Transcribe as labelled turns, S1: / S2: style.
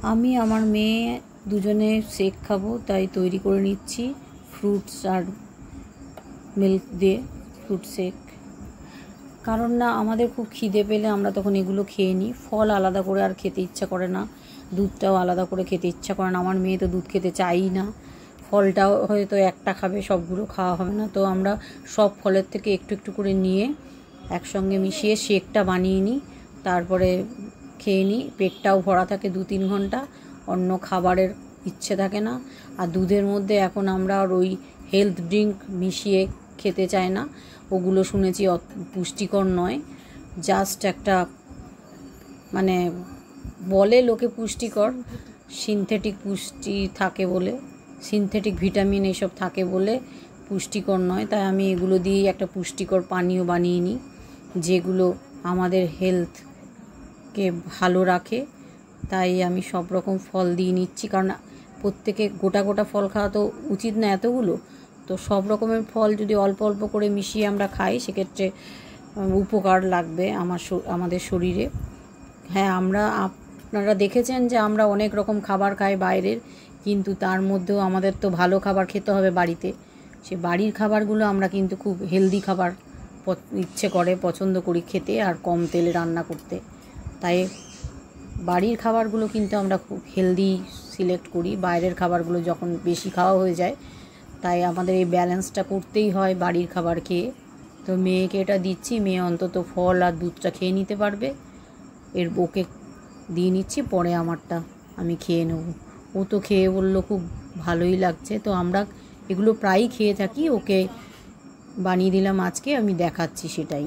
S1: আমি আমার মেয়ে দুজনে শেক খাবো, তাই তৈরি করে নিচ্ছি ফ্রুটস আর মিল্ক দিয়ে ফ্রুট শেক। কারণ না আমাদের খুব খিদে পেলে আমরা তখন এগুলো খেয়ে নিই। ফল আলাদা করে আর খেতে ইচ্ছা করে না, দুধটাও আলাদা করে খেতে ইচ্ছা করে না। আমার মেয়ে তো দুধ খেতে চাই না, ফলটাও হয়তো একটা খাবে, সবগুলো খাওয়া হবে না। তো আমরা সব ফলের থেকে একটু একটু করে নিয়ে একসঙ্গে মিশিয়ে শেকটা বানিয়ে নিই, তারপরে খেয়ে নিই। পেটটাও ভরা থাকে 2-3 ঘন্টা, অন্য খাবারের ইচ্ছে থাকে না। আর দুধের মধ্যে এখন আমরা আর ওই হেলথ ড্রিঙ্ক মিশিয়ে খেতে চাই না, ওগুলো শুনেছি পুষ্টিকর নয়। জাস্ট একটা মানে বলে লোকে পুষ্টিকর, সিনথেটিক পুষ্টি থাকে বলে, সিনথেটিক ভিটামিন এসব থাকে বলে পুষ্টিকর নয়। তাই আমি এগুলো দিয়েই একটা পুষ্টিকর পানীয় বানিয়ে নিই, যেগুলো আমাদের হেলথকে ভালো রাখে। তাই আমি সব রকম ফল দিয়ে নিচ্ছি, কারণ প্রত্যেকে গোটা গোটা ফল খাওয়া তো উচিত না এতগুলো। তো সব রকমের ফল যদি অল্প অল্প করে মিশিয়ে আমরা খাই, সেক্ষেত্রে উপকার লাগবে আমাদের শরীরে। হ্যাঁ, আপনারা দেখেছেন যে আমরা অনেক রকম খাবার খাই বাইরের, কিন্তু তার মধ্যেও আমাদের তো ভালো খাবার খেতে হবে বাড়িতে। সে বাড়ির খাবারগুলো আমরা কিন্তু খুব হেলদি খাবার ইচ্ছে করে পছন্দ করি খেতে, আর কম তেলে রান্না করতে। তাই বাড়ির খাবারগুলো কিন্তু আমরা খুব হেলদি সিলেক্ট করি। বাইরের খাবারগুলো যখন বেশি খাওয়া হয়ে যায়, তাই আমাদের এই ব্যালেন্সটা করতেই হয় বাড়ির খাবার খেয়ে। তো মেয়েকে এটা দিচ্ছি, মেয়ে অন্তত ফল আর দুধটা খেয়ে নিতে পারবে। ওকে দিয়ে নিচ্ছি, পরে আমারটা আমি খেয়ে নেব। ও তো খেয়ে বললো খুব ভালোই লাগছে। তো আমরা এগুলো প্রায়ই খেয়ে থাকি, ওকে বানিয়ে দিলাম আজকে, আমি দেখাচ্ছি সেটাই।